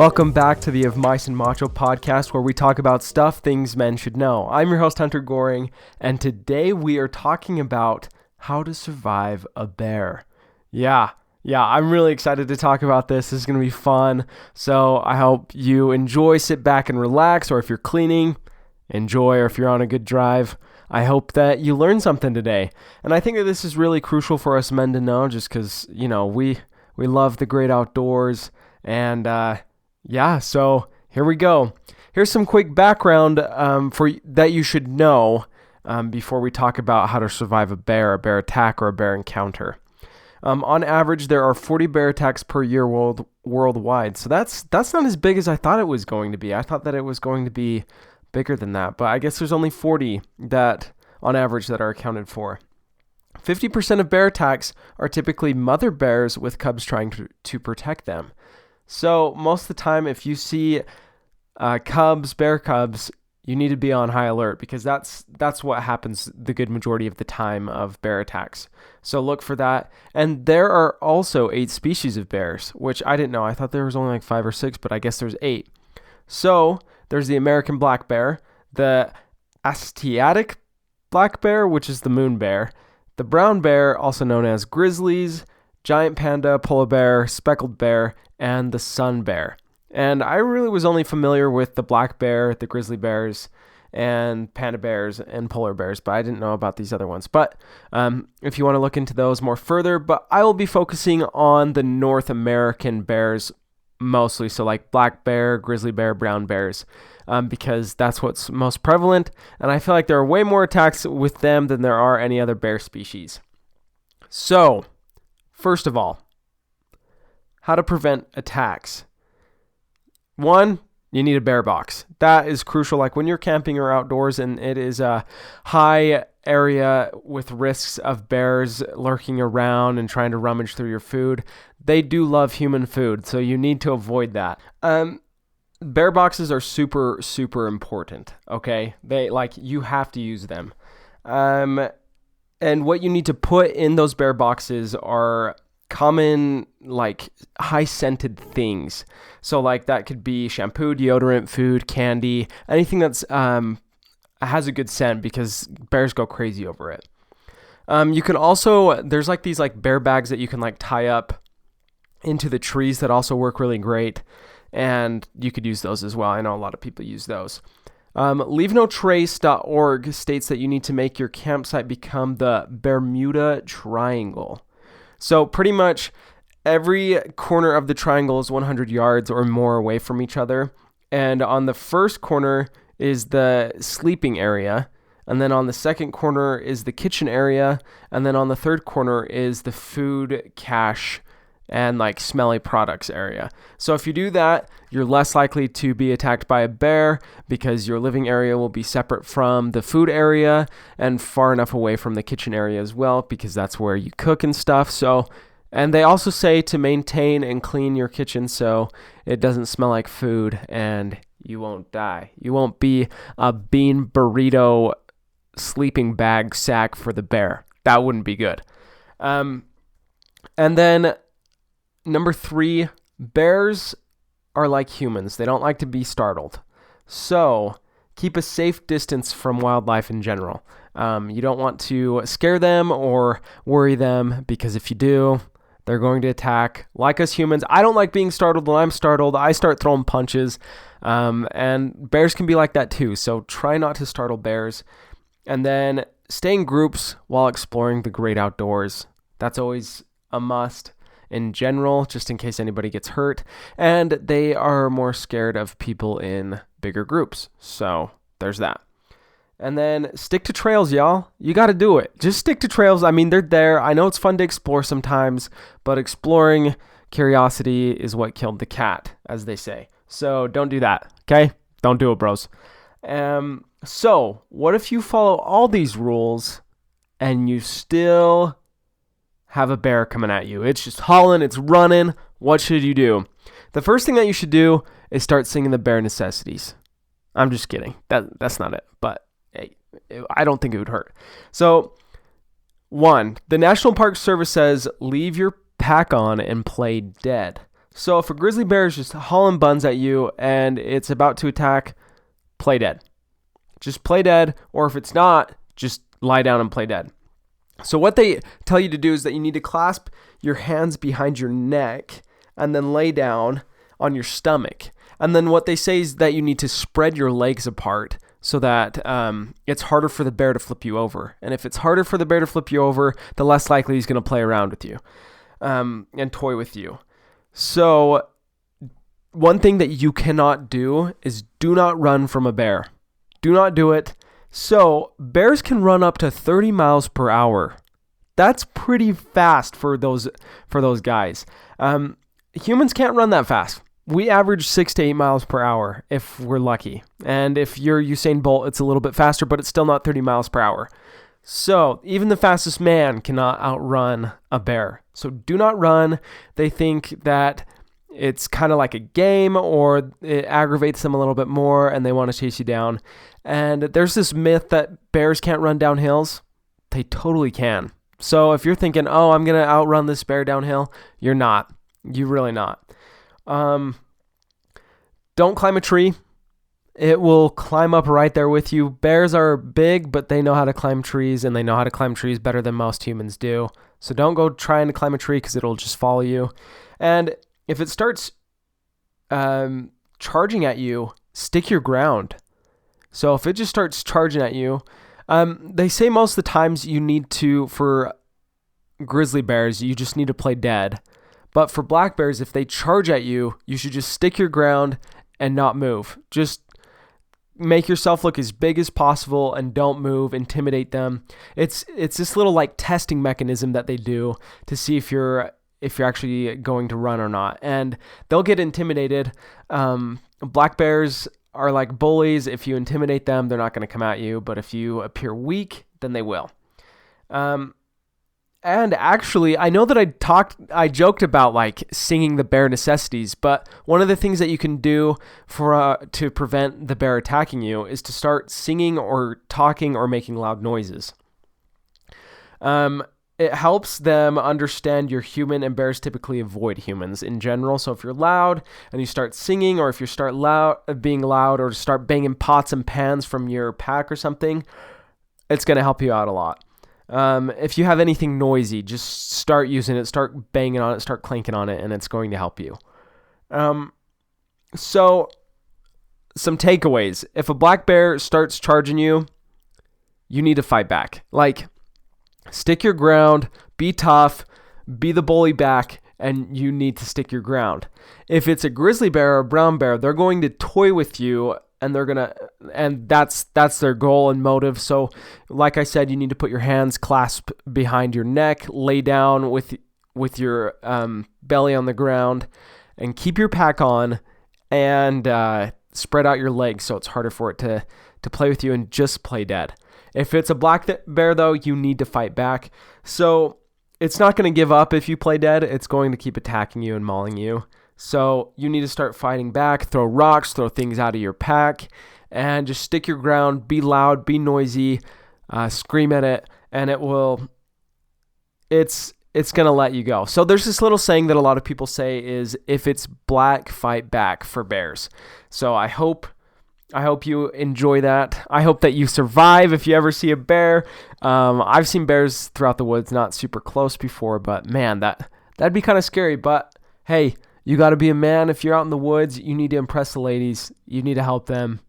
Welcome back to the Mice and Macho podcast, where we talk about stuff things men should know. I'm your host, Hunter Goring, and today we are talking about how to survive a bear. Yeah, I'm really excited to talk about this. This is going to be fun, so I hope you enjoy, sit back and relax, or if you're cleaning, enjoy, or if you're on a good drive, I hope that you learn something today. And I think that this is really crucial for us men to know, just because, we love the great outdoors, and so here we go. Here's some quick background that you should know before we talk about how to survive a bear attack, or a bear encounter. On average, there are 40 bear attacks per year worldwide. So that's not as big as I thought it was going to be. I thought that it was going to be bigger than that, but I guess there's only 40 that, on average, that are accounted for. 50% of bear attacks are typically mother bears with cubs trying to protect them. So most of the time, if you see bear cubs, you need to be on high alert, because that's what happens the good majority of the time of bear attacks. So look for that. And there are also 8 species of bears, which I didn't know. I thought there was only like 5 or 6, but I guess there's 8. So there's the American black bear, the Asiatic black bear, which is the moon bear, the brown bear, also known as grizzlies, giant panda, polar bear, speckled bear, and the sun bear. And I really was only familiar with the black bear, the grizzly bears, and panda bears, and polar bears, but I didn't know about these other ones. But if you want to look into those more further, but I will be focusing on the North American bears mostly, so like black bear, grizzly bear, brown bears, because that's what's most prevalent, and I feel like there are way more attacks with them than there are any other bear species. So, first of all, how to prevent attacks. 1, you need a bear box. That is crucial. Like when you're camping or outdoors and it is a high area with risks of bears lurking around and trying to rummage through your food, they do love human food, so you need to avoid that. Bear boxes are super, super important, okay? You have to use them. And what you need to put in those bear boxes are common, like, high scented things. So like that could be shampoo, deodorant, food, candy, anything that's has a good scent, because bears go crazy over it. You can also, there's like these like bear bags that you can like tie up into the trees that also work really great, and you could use those as well. I know a lot of people use those. LeaveNoTrace.org states that you need to make your campsite become the Bermuda Triangle. So pretty much every corner of the triangle is 100 yards or more away from each other. And on the first corner is the sleeping area. And then on the second corner is the kitchen area. And then on the third corner is the food cache and like smelly products area. So if you do that, you're less likely to be attacked by a bear, because your living area will be separate from the food area and far enough away from the kitchen area as well, because that's where you cook and stuff. So, and they also say to maintain and clean your kitchen so it doesn't smell like food and you won't die. You won't be a bean burrito sleeping bag sack for the bear. That wouldn't be good. And then number 3, bears are like humans. They don't like to be startled. So keep a safe distance from wildlife in general. You don't want to scare them or worry them, because if you do, they're going to attack. Like us humans, I don't like being startled. When I'm startled, I start throwing punches. And bears can be like that too. So try not to startle bears. And then stay in groups while exploring the great outdoors. That's always a must in general, just in case anybody gets hurt. And they are more scared of people in bigger groups. So there's that. And then stick to trails, y'all. You got to do it. Just stick to trails. I mean, they're there. I know it's fun to explore sometimes, but exploring curiosity is what killed the cat, as they say. So don't do that, okay? Don't do it, bros. So what if you follow all these rules and you still have a bear coming at you? It's just hauling, it's running. What should you do? The first thing that you should do is start singing the bear necessities. I'm just kidding. That's not it, but hey, I don't think it would hurt. So, 1, the National Park Service says leave your pack on and play dead. So if a grizzly bear is just hauling buns at you and it's about to attack, play dead. Just play dead, or if it's not, just lie down and play dead. So what they tell you to do is that you need to clasp your hands behind your neck and then lay down on your stomach. And then what they say is that you need to spread your legs apart so that it's harder for the bear to flip you over. And if it's harder for the bear to flip you over, the less likely he's going to play around with you and toy with you. So one thing that you cannot do is do not run from a bear. Do not do it. So bears can run up to 30 miles per hour. That's pretty fast for those guys. Humans can't run that fast. We average 6 to 8 miles per hour if we're lucky. And if you're Usain Bolt, it's a little bit faster, but it's still not 30 miles per hour. So even the fastest man cannot outrun a bear. So do not run. They think that it's kind of like a game, or it aggravates them a little bit more and they want to chase you down. And there's this myth that bears can't run down hills. They totally can. So if you're thinking, oh, I'm going to outrun this bear downhill, you're not. You're really not. Don't climb a tree. It will climb up right there with you. Bears are big, but they know how to climb trees, and they know how to climb trees better than most humans do. So don't go trying to climb a tree because it'll just follow you. And if it starts charging at you, stick your ground. So if it just starts charging at you, they say most of the times you need to, for grizzly bears, you just need to play dead. But for black bears, if they charge at you, you should just stick your ground and not move. Just make yourself look as big as possible and don't move, intimidate them. It's this little like testing mechanism that they do to see if you're actually going to run or not. And they'll get intimidated. Black bears are like bullies. If you intimidate them, they're not going to come at you. But if you appear weak, then they will. And actually, I know that I joked about like singing the bear necessities, but one of the things that you can do to prevent the bear attacking you is to start singing or talking or making loud noises. It helps them understand you're human, and bears typically avoid humans in general. So if you're loud and you start singing, or if you start being loud, or start banging pots and pans from your pack or something, it's going to help you out a lot. If you have anything noisy, just start using it, start banging on it, start clanking on it, and it's going to help you. So some takeaways. If a black bear starts charging you, you need to fight back. Like, stick your ground, be tough, be the bully back, and you need to stick your ground. If it's a grizzly bear or a brown bear, they're going to toy with you, and that's their goal and motive. So like I said, you need to put your hands clasped behind your neck, lay down with your belly on the ground, and keep your pack on, and spread out your legs so it's harder for it to play with you, and just play dead. If it's a black bear, though, you need to fight back. So it's not going to give up if you play dead. It's going to keep attacking you and mauling you. So you need to start fighting back, throw rocks, throw things out of your pack, and just stick your ground, be loud, be noisy, scream at it, and it's going to let you go. So there's this little saying that a lot of people say is, if it's black, fight back, for bears. So I hope you enjoy that. I hope that you survive if you ever see a bear. I've seen bears throughout the woods, not super close before, but man, that'd be kind of scary. But hey, you got to be a man. If you're out in the woods, you need to impress the ladies. You need to help them.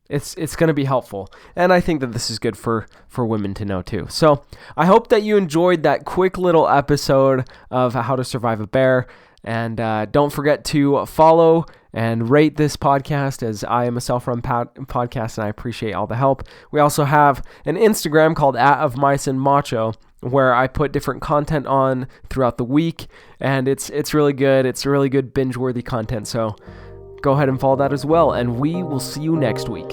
It's going to be helpful. And I think that this is good for women to know too. So I hope that you enjoyed that quick little episode of how to survive a bear. And don't forget to follow and rate this podcast, as I am a self-run podcast and I appreciate all the help. We also have an Instagram called @Mice and Macho, where I put different content on throughout the week, and it's really good. It's really good binge-worthy content, so go ahead and follow that as well, and we will see you next week.